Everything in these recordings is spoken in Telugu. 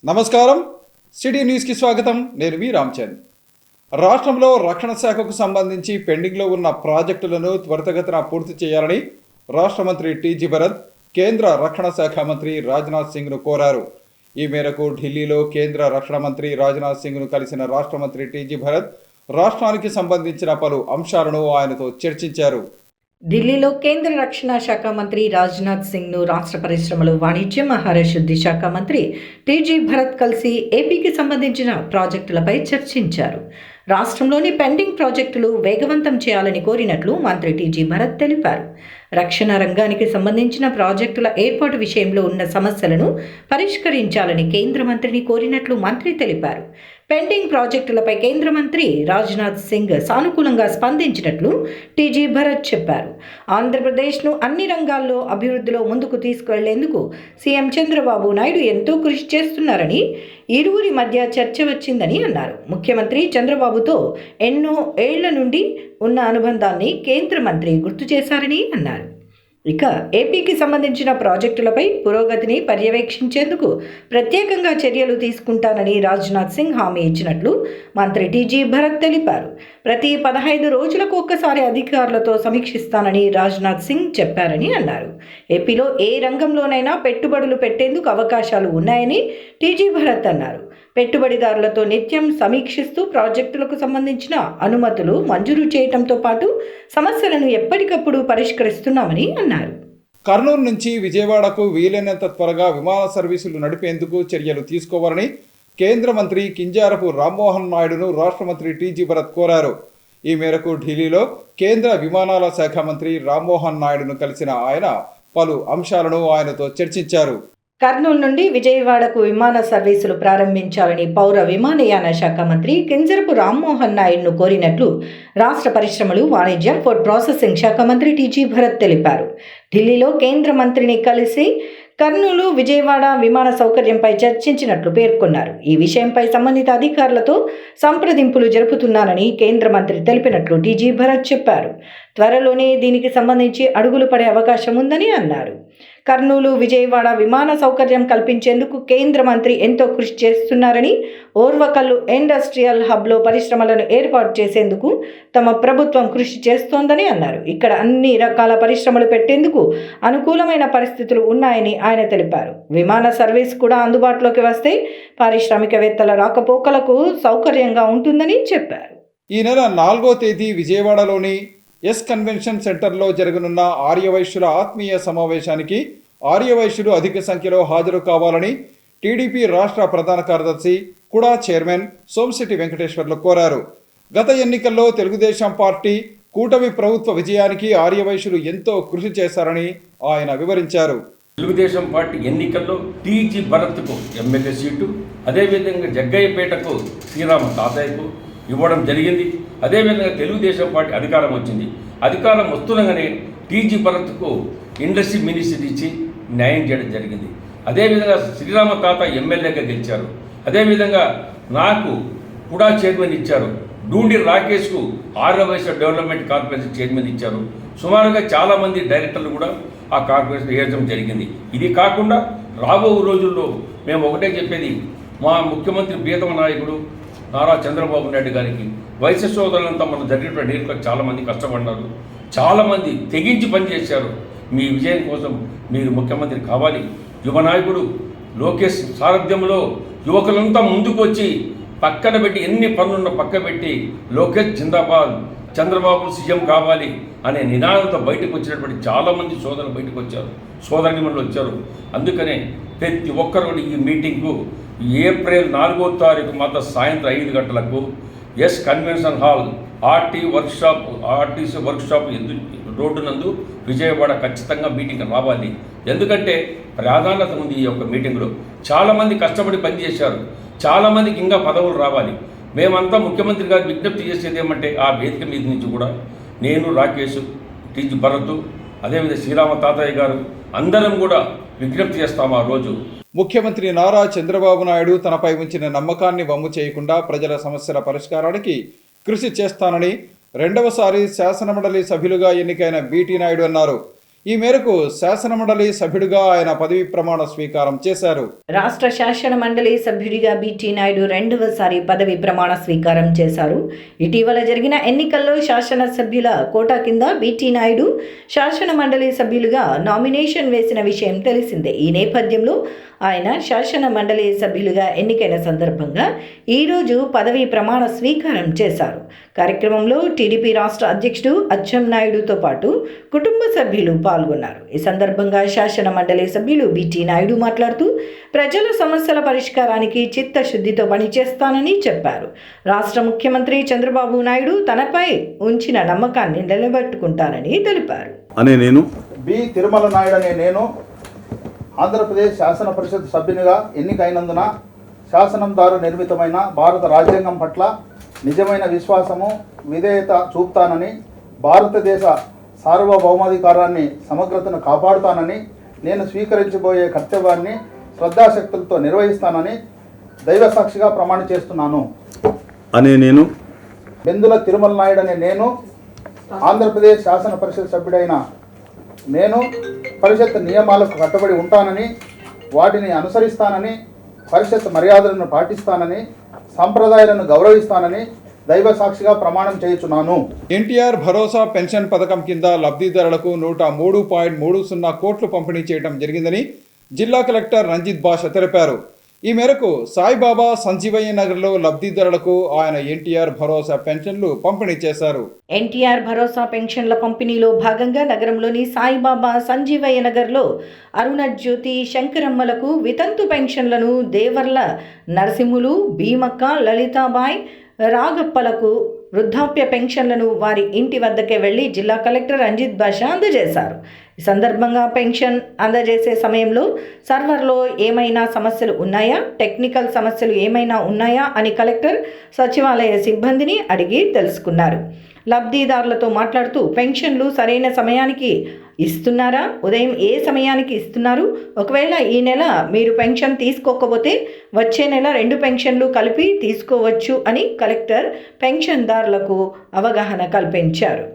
నమస్కారం. సిటీ న్యూస్కి స్వాగతం. నేను వి రామచంద్. రాష్ట్రంలో రక్షణ శాఖకు సంబంధించి పెండింగ్లో ఉన్న ప్రాజెక్టులను త్వరితగతిన పూర్తి చేయాలని రాష్ట్ర మంత్రి టీజీ భరత్ కేంద్ర రక్షణ శాఖ మంత్రి రాజ్నాథ్ సింగ్ను కోరారు. ఈ మేరకు ఢిల్లీలో కేంద్ర రక్షణ మంత్రి రాజ్నాథ్ సింగ్ను కలిసిన రాష్ట్ర మంత్రి టీజీ భరత్ రాష్ట్రానికి సంబంధించిన పలు అంశాలను ఆయనతో చర్చించారు. ఢిల్లీలో కేంద్ర రక్షణ శాఖ మంత్రి రాజ్నాథ్ సింగ్ను రాష్ట్ర పరిశ్రమలు, వాణిజ్యం, ఆహార శుద్ధి శాఖ మంత్రి టీజీ భరత్ కలిసి ఏపీకి సంబంధించిన ప్రాజెక్టులపై చర్చించారు. రాష్ట్రంలోని పెండింగ్ ప్రాజెక్టులు వేగవంతం చేయాలని కోరినట్లు మంత్రి టీజీ భరత్ తెలిపారు. రక్షణ రంగానికి సంబంధించిన ప్రాజెక్టుల ఏర్పాటు విషయంలో ఉన్న సమస్యలను పరిష్కరించాలని కేంద్ర మంత్రిని కోరినట్లు మంత్రి తెలిపారు. పెండింగ్ ప్రాజెక్టులపై కేంద్ర మంత్రి రాజ్నాథ్ సింగ్ సానుకూలంగా స్పందించినట్లు టీజీ భరత్ చెప్పారు. ఆంధ్రప్రదేశ్ను అన్ని రంగాల్లో అభివృద్ధిలో ముందుకు తీసుకువెళ్లేందుకు సీఎం చంద్రబాబు నాయుడు ఎంతో కృషి చేస్తున్నారని, ఇరువురి మధ్య చర్చ వచ్చిందని అన్నారు. ముఖ్యమంత్రి చంద్రబాబుతో ఎన్నో ఏళ్ల నుండి ఉన్న అనుబంధాన్ని కేంద్ర మంత్రి గుర్తు చేశారని అన్నారు. ఇక ఏపీకి సంబంధించిన ప్రాజెక్టులపై పురోగతిని పర్యవేక్షించేందుకు ప్రత్యేకంగా చర్యలు తీసుకుంటానని రాజ్నాథ్ సింగ్ హామీ ఇచ్చినట్లు మంత్రి టీజీ భరత్ తెలిపారు. ప్రతి 15 రోజులకు ఒక్కసారి అధికారులతో సమీక్షిస్తానని రాజ్నాథ్ సింగ్ చెప్పారని అన్నారు. ఏపీలో ఏ రంగంలోనైనా పెట్టుబడులు పెట్టేందుకు అవకాశాలు ఉన్నాయని టీజీ భరత్ అన్నారు. పెట్టుబడిదారులతో నిత్యం సమీక్షిస్తూ ప్రాజెక్టులకు సంబంధించిన అనుమతులు మంజూరు చేయడంతో పాటు సమస్యలను ఎప్పటికప్పుడు పరిష్కరిస్తున్నామని అన్నారు. కర్నూలు నుంచి విజయవాడకు వీలైనంత త్వరగా విమాన సర్వీసులు నడిపేందుకు చర్యలు తీసుకోవాలని కేంద్ర మంత్రి కింజారపు రామ్మోహన్ నాయుడును రాష్ట్ర మంత్రి టీజీ భరత్ కోరారు. ఈ మేరకు ఢిల్లీలో కేంద్ర విమానాల శాఖ మంత్రి రామ్మోహన్ నాయుడును కలిసిన ఆయన పలు అంశాలను ఆయనతో చర్చించారు. కర్నూలు నుండి విజయవాడకు విమాన సర్వీసులు ప్రారంభించాలని పౌర విమానయాన శాఖ మంత్రి కింజరపు రామ్మోహన్ నాయుడును కోరినట్లు రాష్ట్ర పరిశ్రమలు, వాణిజ్యం, ఫుడ్ ప్రాసెసింగ్ శాఖ మంత్రి టీజీ భరత్ తెలిపారు. ఢిల్లీలో కేంద్ర మంత్రిని కలిసి కర్నూలు, విజయవాడ విమాన సౌకర్యంపై చర్చించినట్లు పేర్కొన్నారు. ఈ విషయంపై సంబంధిత అధికారులతో సంప్రదింపులు జరుపుతున్నానని కేంద్ర మంత్రి తెలిపినట్లు టీజీ భరత్ చెప్పారు. త్వరలోనే దీనికి సంబంధించి అడుగులు పడే అవకాశం ఉందని అన్నారు. కర్నూలు, విజయవాడ విమాన సౌకర్యం కల్పించేందుకు కేంద్ర మంత్రి ఎంతో కృషి చేస్తున్నారని, ఓర్వకల్లు ఇండస్ట్రియల్ హబ్లో పరిశ్రమలను ఏర్పాటు చేసేందుకు తమ ప్రభుత్వం కృషి చేస్తోందని అన్నారు. ఇక్కడ అన్ని రకాల పరిశ్రమలు పెట్టేందుకు అనుకూలమైన పరిస్థితులు ఉన్నాయని ఆయన తెలిపారు. విమాన సర్వీస్ కూడా అందుబాటులోకి వస్తే పారిశ్రామికవేత్తల రాకపోకలకు సౌకర్యంగా ఉంటుందని చెప్పారు. ఈ నెల 4వ తేదీ విజయవాడలోని ఎస్ కన్వెన్షన్ సెంటర్లో జరగనున్న ఆర్యవైశ్యుల ఆత్మీయ సమావేశానికి ఆర్యవైశ్యులు అధిక సంఖ్యలో హాజరు కావాలని టీడీపీ రాష్ట్ర ప్రధాన కార్యదర్శి, కుడా చైర్మన్ సోమిశెట్టి వెంకటేశ్వర్లు కోరారు. గత ఎన్నికల్లో తెలుగుదేశం పార్టీ కూటమి ప్రభుత్వ విజయానికి ఆర్యవైశ్యులు ఎంతో కృషి చేశారని ఆయన వివరించారు. తెలుగుదేశం పార్టీ ఎన్నికల్లో టీజీ భరత్కు ఎమ్మెల్యే సీటు, అదేవిధంగా జగ్గయ్యపేటకు శ్రీరామ తాతయ్యకు ఇవ్వడం జరిగింది. అదేవిధంగా తెలుగుదేశం పార్టీ అధికారం వచ్చింది. అధికారం వస్తుండగానే టీజీ భరత్కు ఇండస్ట్రీ మినిస్ట్రీ ఇచ్చి న్యాయం చేయడం జరిగింది. అదేవిధంగా శ్రీరామ తాత ఎమ్మెల్యేగా గెలిచారు. అదేవిధంగా నాకు కూడా చైర్మన్ ఇచ్చారు. డూండి రాకేష్కు ఆర్యవైశ్య డెవలప్మెంట్ కార్పొరేషన్ చైర్మన్ ఇచ్చారు. సుమారుగా చాలామంది డైరెక్టర్లు కూడా ఆ కార్పొరేషన్ వేయడం జరిగింది. ఇది కాకుండా రాబో రోజుల్లో మేము ఒకటే చెప్పేది, మా ముఖ్యమంత్రి ప్రియతమ నాయకుడు నారా చంద్రబాబు నాయుడు గారికి వైశ్య సోదరులంతా మనం జరిగినటువంటి ఎన్నికలకు చాలామంది కష్టపడినారు, చాలామంది తెగించి పనిచేశారు. మీ విజయం కోసం మీరు ముఖ్యమంత్రి కావాలి. యువ నాయకుడు లోకేష్ సారథ్యంలో యువకులంతా ముందుకు వచ్చి పక్కన పెట్టి ఎన్ని పనులున్న పక్క పెట్టి లోకేష్ జిందాబాద్, చంద్రబాబు సీఎం కావాలి అనే నినాదంతో బయటకు వచ్చినటువంటి చాలామంది సోదరులు బయటకు వచ్చారు, సోదరిమణులు వచ్చారు. అందుకనే ప్రతి ఒక్కరు ఈ మీటింగ్కు ఏప్రిల్ 4వ తారీఖు మాత్రం సాయంత్రం 5 గంటలకు S convention hall RTC workshop road నందు విజయవాడ ఖచ్చితంగా మీటింగ్ రావాలి. ఎందుకంటే ప్రాధాన్యత ఉంది ఈ యొక్క మీటింగ్లో. చాలామంది కష్టపడి పనిచేశారు, చాలామందికి ఇంకా పదవులు రావాలి. మేమంతా ముఖ్యమంత్రి గారు విజ్ఞప్తి చేసేది ఏమంటే, ఆ వేదిక మీద నుంచి కూడా నేను, రాకేష్, టీజీ భరత్, అదేవిధంగా శ్రీరామ తాతయ్య గారు అందరం కూడా విజ్ఞప్తి చేస్తాము. ఆ రోజు ముఖ్యమంత్రి నారా చంద్రబాబు నాయుడు తనపై ఉంచిన నమ్మకాన్ని వమ్ము చేయకుండా ప్రజల సమస్యల పరిష్కారానికి కృషి చేస్తానని రెండవసారి శాసనమండలి సభ్యులుగా ఎన్నికైన బీటీ నాయుడు అన్నారు. ఈ మేరకు శాసనమండలి సభ్యుడిగా ఆయన పదవీ ప్రమాణ స్వీకారం చేశారు. రాష్ట్ర శాసన మండలి సభ్యుడిగా బిటి నాయుడు రెండవసారి పదవి ప్రమాణ స్వీకారం చేశారు. ఇటీవల జరిగిన ఎన్నికల్లో శాసనసభ్యుల కోటా కింద బిటి నాయుడు శాసన మండలి సభ్యులుగా నామినేషన్ వేసిన విషయం తెలిసిందే. ఈ నేపథ్యంలో ఆయన శాసన మండలి సభ్యులుగా ఎన్నికైన సందర్భంగా ఈరోజు పదవీ ప్రమాణ స్వీకారం చేశారు. కార్యక్రమంలో టీడీపీ రాష్ట్ర అధ్యక్షుడు అచ్చెన్నాయుడుతో పాటు కుటుంబ సభ్యులు పాల్గొన్నారు. ఈ సందర్భంగా శాసన మండలి సభ్యులు బిటి నాయుడు మాట్లాడుతూ ప్రజల సమస్యల పరిష్కారానికి చిత్తశుద్ధితో పనిచేస్తానని చెప్పారు. రాష్ట్ర ముఖ్యమంత్రి చంద్రబాబు నాయుడు తనపై ఉంచిన నమ్మకాన్ని నిలబెట్టుకుంటానని తెలిపారు. నేను బి తిరుమల నాయుడు అనే నేను ఆంధ్రప్రదేశ్ శాసన పరిషత్ సభ్యునిగా ఎన్నికైనందున శాసనం ద్వారా నిర్మితమైన భారత రాజ్యాంగం పట్ల నిజమైన విశ్వాసము విధేయత చూపుతానని, భారతదేశ సార్వభౌమాధికారాన్ని సమగ్రతను కాపాడుతానని, నేను స్వీకరించబోయే కర్తవ్యాన్ని శ్రద్ధాశక్తులతో నిర్వహిస్తానని దైవ సాక్షిగా ప్రమాణ చేస్తున్నాను నేను బెందుల తిరుమల నాయుడు అనే నేను ఆంధ్రప్రదేశ్ శాసన పరిషత్ సభ్యుడైన నేను పరిషత్ నియమాలకు కట్టుబడి ఉంటానని, వాటిని అనుసరిస్తానని, పరిషత్ మర్యాదలను పాటిస్తానని, సంప్రదాయాలను గౌరవిస్తానని దైవ సాక్షిగా ప్రమాణం చేయుచున్నాను. ఎన్టీఆర్ భరోసా పెన్షన్ పథకం కింద లబ్ధిదారులకు 103.30 కోట్లు పంపిణీ చేయడం జరిగిందని జిల్లా కలెక్టర్ రంజిత్ భాష తెలిపారు. ఈ మేరకు సాయిబాబా సంజీవయ్య నగర్లో లబ్ధిదారులకు ఆయన ఎన్టీఆర్ భరోసా పెన్షన్లు పంపిణీ చేశారు. ఎన్టీఆర్ భరోసా పెన్షన్ల పంపిణీలో భాగంగా నగరంలోని సాయిబాబా సంజీవయ్య నగర్లో అరుణ జ్యోతి శంకరమ్మలకు వితంతు పెన్షన్లను, దేవర్ల నరసింహులు, భీమక్క, లలితాబాయ్, రాగప్పలకు వృద్ధాప్య పెన్షన్లను వారి ఇంటి వద్దకే వెళ్లి జిల్లా కలెక్టర్ రంజిత్ భాష అందజేశారు. ఈ సందర్భంగా పెన్షన్ అందజేసే సమయంలో సర్వర్లో ఏమైనా సమస్యలు ఉన్నాయా, టెక్నికల్ సమస్యలు ఏమైనా ఉన్నాయా అని కలెక్టర్ సచివాలయ సిబ్బందిని అడిగి తెలుసుకున్నారు. లబ్ధిదారులతో మాట్లాడుతూ పెన్షన్లు సరైన సమయానికి ఇస్తున్నారా, ఉదయం ఏ సమయానికి ఇస్తున్నారు, ఒకవేళ ఈ నెల మీరు పెన్షన్ తీసుకోకపోతే వచ్చే నెల 2 పెన్షన్లు కలిపి తీసుకోవచ్చు అని కలెక్టర్ పెన్షన్దారులకు అవగాహన కల్పించారు.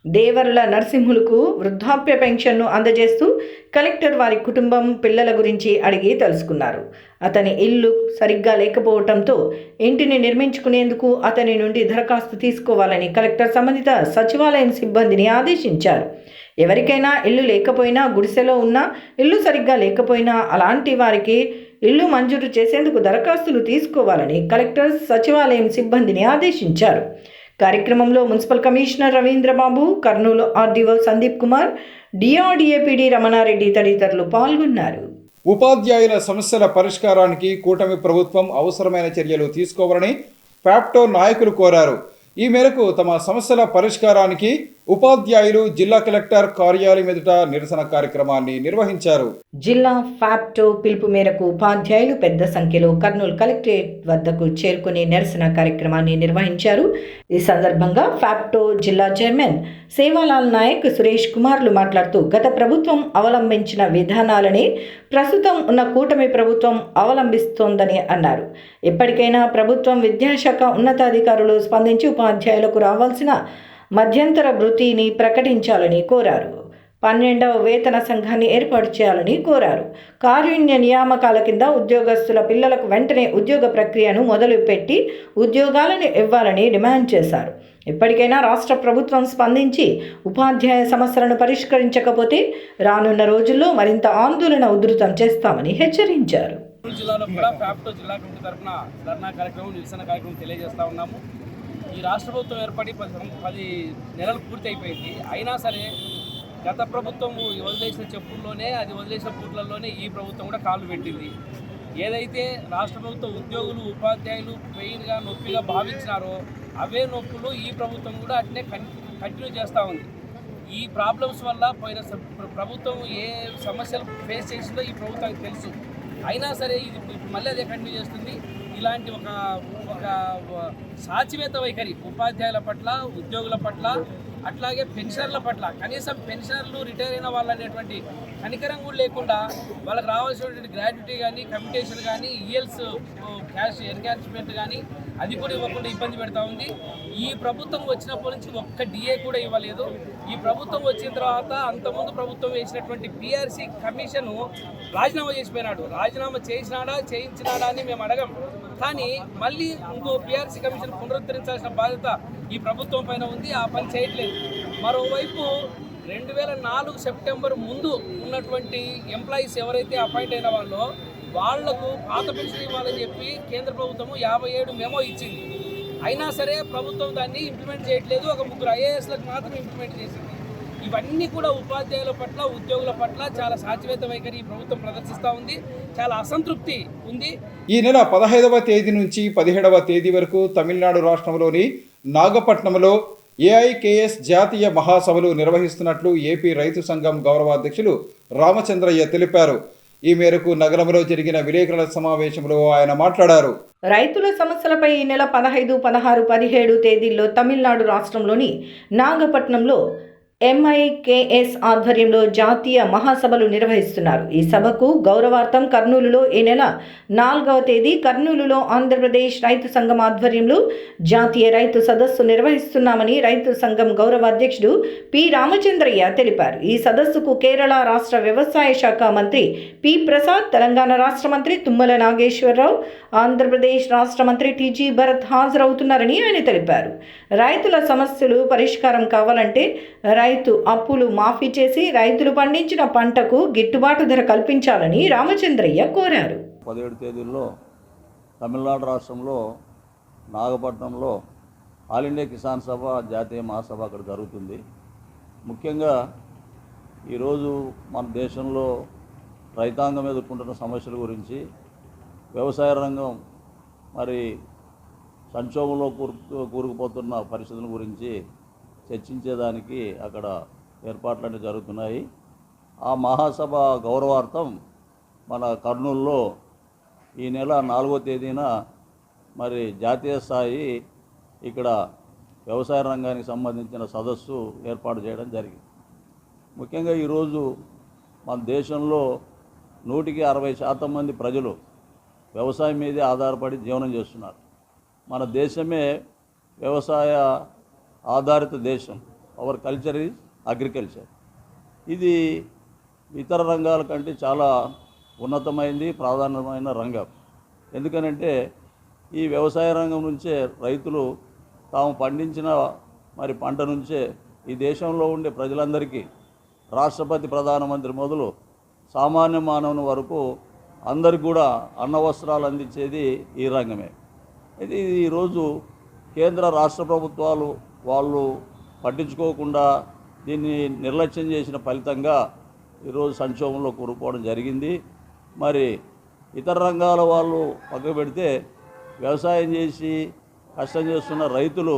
దేవర్ల నరసింహులకు వృద్ధాప్య పెన్షన్ను అందజేస్తూ కలెక్టర్ వారి కుటుంబం, పిల్లల గురించి అడిగి తెలుసుకున్నారు. అతని ఇల్లు సరిగ్గా లేకపోవడంతో ఇంటిని నిర్మించుకునేందుకు అతని నుండి దరఖాస్తు తీసుకోవాలని కలెక్టర్ సంబంధిత సచివాలయం సిబ్బందిని ఆదేశించారు. ఎవరికైనా ఇల్లు లేకపోయినా, గుడిసెలో ఉన్నా, ఇల్లు సరిగ్గా లేకపోయినా అలాంటి వారికి ఇల్లు మంజూరు చేసేందుకు దరఖాస్తులు తీసుకోవాలని కలెక్టర్ సచివాలయం సిబ్బందిని ఆదేశించారు. కార్యక్రమంలో municipal commissioner Ravindrababu, Kurnool RDO Sandeep Kumar, DRDA PD Ramanareddy తదితరులు పాల్గొన్నారు. ఉపాధ్యాయుల సమస్యల పరిష్కారానికి కూటమి ప్రభుత్వం అవసరమైన చర్యలు తీసుకోవాలని ప్యాప్టో నాయకులు కోరారు. ఈ మేరకు తమ సమస్యల పరిష్కారానికి ఉపాధ్యాయులు జిల్లా కలెక్టర్ కార్యాలయం ఎదుట నిరసన కార్యక్రమాన్ని నిర్వహించారు. జిల్లా ఫ్యాప్టో పిలుపు మేరకు ఉపాధ్యాయులు పెద్ద సంఖ్యలో కర్నూలు కలెక్టరేట్ వద్దకు చేరుకుని నిరసన కార్యక్రమాన్ని నిర్వహించారు. ఈ సందర్భంగా ఫ్యాప్టో జిల్లా చైర్మన్ సేవాలాల్ నాయక్, సురేష్ కుమార్లు మాట్లాడుతూ గత ప్రభుత్వం అవలంబించిన విధానాలనే ప్రస్తుతం ఉన్న కూటమి ప్రభుత్వం అవలంబిస్తోందని అన్నారు. ఎప్పటికైనా ప్రభుత్వం విద్యాశాఖ ఉన్నతాధికారులు స్పందించి ఉపాధ్యాయులకు రావాల్సిన మధ్యంతర భృతిని ప్రకటించాలని కోరారు. 12వ వేతన సంఘాన్ని ఏర్పాటు చేయాలని కోరారు. కారుణ్య నియామకాల కింద ఉద్యోగస్తుల పిల్లలకు వెంటనే ఉద్యోగ ప్రక్రియను మొదలుపెట్టి ఉద్యోగాలను ఇవ్వాలని డిమాండ్ చేశారు. ఇప్పటికైనా రాష్ట్ర ప్రభుత్వం స్పందించి ఉపాధ్యాయ సమస్యలను పరిష్కరించకపోతే రానున్న రోజుల్లో మరింత ఆందోళన ఉధృతం చేస్తామని హెచ్చరించారు. జిల్లాలో కూడా ఫ్యాప్టో జిల్లా కమిటీ తరఫున ధర్నా కార్యక్రమం, నిరసన కార్యక్రమం తెలియజేస్తూ ఉన్నాము. ఈ రాష్ట్ర ప్రభుత్వం ఏర్పడి 10 నెలలు పూర్తి అయిపోయింది. అయినా సరే గత ప్రభుత్వం వదిలేసిన చెప్పుల్లోనే, అది వదిలేసిన పూట్లలోనే ఈ ప్రభుత్వం కూడా కాళ్ళు పెట్టింది. ఏదైతే రాష్ట్ర ప్రభుత్వం ఉద్యోగులు, ఉపాధ్యాయులు పెయిన్గా, నొప్పిగా భావించినారో అవే నొప్పులు ఈ ప్రభుత్వం కూడా అట్నే కంటిన్యూ చేస్తూ ఉంది. ఈ ప్రాబ్లమ్స్ వల్ల పోయిన ప్రభుత్వం ఏ సమస్యలు ఫేస్ చేసిందో ఈ ప్రభుత్వానికి తెలుసు. అయినా సరే ఇది మళ్ళీ అదే కంటిన్యూ చేస్తుంది. ఇలాంటి ఒక సాచివేత వైఖరి ఉపాధ్యాయుల పట్ల, ఉద్యోగుల పట్ల, అట్లాగే పెన్షనర్ల పట్ల, కనీసం పెన్షనర్లు, రిటైర్ అయిన వాళ్ళు అనేటువంటి కనికరం కూడా లేకుండా వాళ్ళకి రావాల్సినటువంటి గ్రాడ్యుటీ కానీ కమ్యూటేషన్ కానీ ఈఎల్స్ క్యాష్ ఎన్కాష్మెంట్ కానీ అది కూడా ఇవ్వకుండా ఇబ్బంది పెడతా ఉంది. ఈ ప్రభుత్వం వచ్చినప్పటి నుంచి ఒక్క డిఏ కూడా ఇవ్వలేదు. ఈ ప్రభుత్వం వచ్చిన తర్వాత అంతకుముందు ప్రభుత్వం వేసినటువంటి పిఆర్సీ కమిషన్ రాజీనామా చేసిపోయినాడు. రాజీనామా చేసినాడా చేయించినాడా అని మేము అడగం, కానీ మళ్ళీ ఇంకో పిఆర్సీ కమిషన్ పునరుద్ధరించాల్సిన బాధ్యత ఈ ప్రభుత్వం పైన ఉంది. ఆ పని చేయట్లేదు. మరోవైపు 2004 సెప్టెంబర్ ముందు ఉన్నటువంటి ఎంప్లాయీస్ ఎవరైతే అపాయింట్ అయిన వాళ్లకు పాత పెన్షన్ ఇవ్వాలని చెప్పి కేంద్ర ప్రభుత్వం 57 మెమో ఇచ్చింది. అయినా సరే ప్రభుత్వం దాన్ని ఇంప్లిమెంట్ చేయట్లేదు. ఒక 3 ఐఏఎస్లకు మాత్రం ఇంప్లిమెంట్ చేసింది. ఇవన్నీ కూడా ఉపాధ్యాయుల పట్ల ఉద్యోగుల పట్ల చాలా సాచివేత వైఖరి ఈ ప్రభుత్వం ప్రదర్శిస్తూ ఉంది. చాలా అసంతృప్తి ఉంది. ఈ నెల 15వ తేదీ నుంచి 17వ తేదీ వరకు తమిళనాడు రాష్ట్రంలోని నాగపట్నంలో ఏఐకేఎస్ జాతీయ మహాసభలు నిర్వహిస్తున్నట్లు ఏపీ రైతు సంఘం గౌరవాధ్యక్షులు రామచంద్రయ్య తెలిపారు. ఈ మేరకు నగరంలో జరిగిన విలేకరుల సమావేశంలో ఆయన మాట్లాడారు. రైతుల సమస్యలపై ఈ నెల 15, 16, 17 తేదీల్లో తమిళనాడు రాష్ట్రంలోని నాగపట్నంలో ఎంఐకేఎస్ ఆధ్వర్యంలో జాతీయ మహాసభలు నిర్వహిస్తున్నారు. ఈ సభకు గౌరవార్థం కర్నూలులో ఈ నెల 4వ తేదీ కర్నూలులో ఆంధ్రప్రదేశ్ రైతు సంఘం ఆధ్వర్యంలో జాతీయ రైతు సదస్సు నిర్వహిస్తున్నామని రైతు సంఘం గౌరవ అధ్యక్షుడు పి రామచంద్రయ్య తెలిపారు. ఈ సదస్సుకు కేరళ రాష్ట్ర వ్యవసాయ శాఖ మంత్రి పి ప్రసాద్, తెలంగాణ రాష్ట్ర మంత్రి తుమ్మల నాగేశ్వరరావు, ఆంధ్రప్రదేశ్ రాష్ట్ర మంత్రి టీజీ భరత్ హాజరవుతున్నారని ఆయన తెలిపారు. రైతుల సమస్యలు పరిష్కారం కావాలంటే రైతు అప్పులు మాఫీ చేసి రైతులు పండించిన పంటకు గిట్టుబాటు ధర కల్పించాలని రామచంద్రయ్య కోరారు. 17 తేదీల్లో తమిళనాడు రాష్ట్రంలో నాగపట్నంలో ఆల్ ఇండియా కిసాన్ సభ జాతీయ మహాసభ అక్కడ జరుగుతుంది. ముఖ్యంగా ఈరోజు మన దేశంలో రైతాంగం ఎదుర్కొంటున్న సమస్యల గురించి, వ్యవసాయ రంగం మరి సంక్షోభంలో కూరుకుపోతున్న పరిస్థితుల గురించి చర్చించేదానికి అక్కడ ఏర్పాట్లన్నీ జరుగుతున్నాయి. ఆ మహాసభ గౌరవార్థం మన కర్నూలులో ఈ నెల 4వ తేదీన మరి జాతీయ స్థాయి ఇక్కడ వ్యవసాయ రంగానికి సంబంధించిన సదస్సు ఏర్పాటు చేయడం జరిగింది. ముఖ్యంగా ఈరోజు మన దేశంలో 160% మంది ప్రజలు వ్యవసాయం మీదే ఆధారపడి జీవనం చేస్తున్నారు. మన దేశమే వ్యవసాయ ఆధారిత దేశం. Our culture is agriculture. ఇది ఇతర రంగాల కంటే చాలా ఉన్నతమైంది, ప్రాధాన్యమైన రంగం. ఎందుకనంటే ఈ వ్యవసాయ రంగం నుంచే రైతులు తాము పండించిన మరి పంట నుంచే ఈ దేశంలో ఉండే ప్రజలందరికీ రాష్ట్రపతి, ప్రధానమంత్రి మొదలు సామాన్య మానవుని వరకు అందరికి కూడా అన్న వస్త్రాలు అందించేది ఈ రంగమే. ఇది ఈరోజు కేంద్ర రాష్ట్ర ప్రభుత్వాలు వాళ్ళు పట్టించుకోకుండా దీన్ని నిర్లక్ష్యం చేసిన ఫలితంగా ఈరోజు సంక్షోభంలో కూరుకుపోవడం జరిగింది. మరి ఇతర రంగాల వాళ్ళు పక్కకు పెడితే వ్యవసాయం చేసి కష్టం చేస్తున్న రైతులు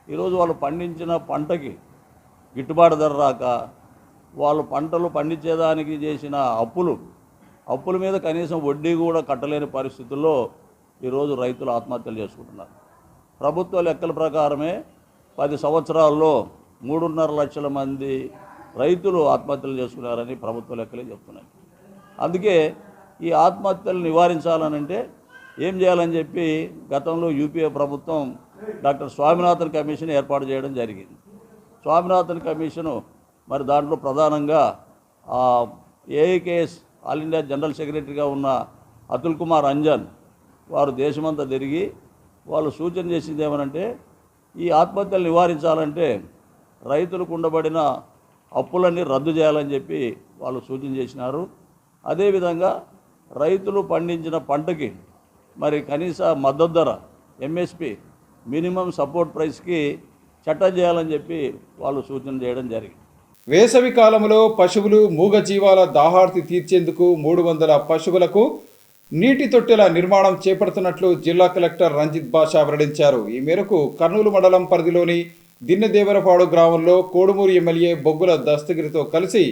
ఈరోజు వాళ్ళు పండించిన పంటకి గిట్టుబాటు ధర రాక వాళ్ళు పంటలు పండించేదానికి చేసిన అప్పుల మీద కనీసం వడ్డీ కూడా కట్టలేని పరిస్థితుల్లో ఈరోజు రైతులు ఆత్మహత్యలు చేసుకుంటున్నారు. ప్రభుత్వ లెక్కల ప్రకారమే 10 సంవత్సరాల్లో 3.5 లక్షల మంది రైతులు ఆత్మహత్యలు చేసుకున్నారని ప్రభుత్వ లెక్కలే చెప్తున్నాయి. అందుకే ఈ ఆత్మహత్యలు నివారించాలనంటే ఏం చేయాలని చెప్పి గతంలో యూపీఏ ప్రభుత్వం డాక్టర్ స్వామినాథన్ కమిషన్ ఏర్పాటు చేయడం జరిగింది. స్వామినాథన్ కమిషను మరి దాంట్లో ప్రధానంగా ఏఐకేఎస్ ఆల్ ఇండియా జనరల్ సెక్రటరీగా ఉన్న అతుల్ కుమార్ అంజన్ వారు దేశమంతా తిరిగి వాళ్ళు సూచన చేసింది ఏమనంటే ఈ ఆత్మహత్యలు నివారించాలంటే రైతులకు ఉండబడిన అప్పులన్నీ రద్దు చేయాలని చెప్పి వాళ్ళు సూచన చేసినారు. అదేవిధంగా రైతులు పండించిన పంటకి మరి కనీస మద్దతు ధర ఎంఎస్పి మినిమం సపోర్ట్ ప్రైస్కి చట్టం చేయాలని చెప్పి వాళ్ళు సూచన చేయడం జరిగింది. వేసవి కాలంలో పశువులు, మూగజీవాల దాహార్తి తీర్చేందుకు 300 పశువులకు నీటి తొట్టెల నిర్మాణం చేపడుతున్నట్లు జిల్లా కలెక్టర్ రంజిత్ బాషా వెల్లడించారు. ఈ మేరకు కర్నూలు మండలం పరిధిలోని దిన్నెదేవరపాడు గ్రామంలో కోడుమూరు ఎమ్మెల్యే బొగ్గుల దస్తగిరితో కలిసి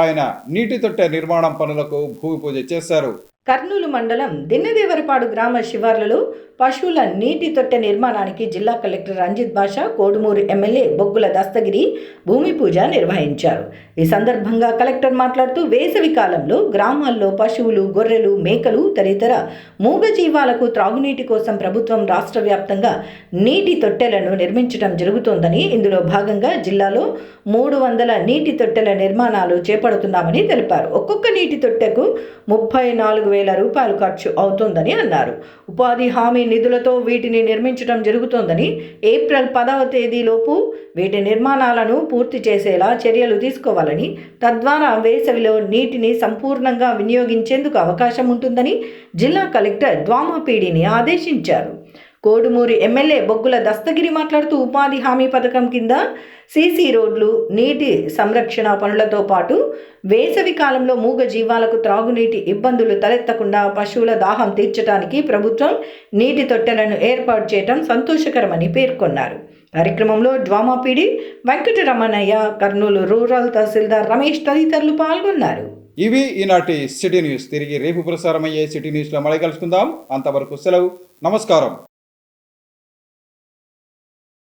ఆయన నీటి తొట్టె నిర్మాణం పనులకు భూమి పూజ చేశారు. కర్నూలు మండలం దిన్నెదేవరపాడు గ్రామ శివార్లలో పశువుల నీటి తొట్టె నిర్మాణానికి జిల్లా కలెక్టర్ రంజిత్ బాషా, కోడుమూరు ఎమ్మెల్యే బొగ్గుల దస్తగిరి భూమి పూజ నిర్వహించారు. ఈ సందర్భంగా కలెక్టర్ మాట్లాడుతూ వేసవి కాలంలో గ్రామాల్లో పశువులు, గొర్రెలు, మేకలు తదితర మూగజీవాలకు త్రాగునీటి కోసం ప్రభుత్వం రాష్ట్ర వ్యాప్తంగా నీటి తొట్టెలను నిర్మించడం జరుగుతోందని, ఇందులో భాగంగా జిల్లాలో 300 నీటి తొట్టెల నిర్మాణాలు చేపడుతున్నామని తెలిపారు. ఒక్కొక్క నీటి తొట్టెకు 34,000 రూపాయలు ఖర్చు అవుతోందని అన్నారు. ఉపాధి హామీ నిధులతో వీటిని నిర్మించడం జరుగుతోందని, ఏప్రిల్ 10వ తేదీలోపు వీటి నిర్మాణాలను పూర్తి చేసేలా చర్యలు తీసుకోవాలని, తద్వారా వేసవిలో నీటిని సంపూర్ణంగా వినియోగించేందుకు అవకాశం ఉంటుందని జిల్లా కలెక్టర్ ద్వామాపీడిని ఆదేశించారు. కోడుమూరి ఎమ్మెల్యే బొగ్గుల దస్తగిరి మాట్లాడుతూ ఉపాధి హామీ పథకం కింద సీసీ రోడ్లు, నీటి సంరక్షణ పనులతో పాటు వేసవి కాలంలో మూగ జీవాలకు త్రాగునీటి ఇబ్బందులు తలెత్తకుండా పశువుల దాహం తీర్చడానికి ప్రభుత్వం నీటి తొట్టెలను ఏర్పాటు చేయడం సంతోషకరమని పేర్కొన్నారు. కార్యక్రమంలో డ్వామాపీడి వెంకటరమణయ్య, కర్నూలు రూరల్ తహసీల్దార్ రమేష్ తదితరులు పాల్గొన్నారు. ఇవి ఈనాటి సిటీ న్యూస్. తిరిగి రేపు ప్రసారమయ్యే సిటీ న్యూస్లో మళ్ళీ కలుసుకుందాం. అంతవరకు సెలవు. నమస్కారం.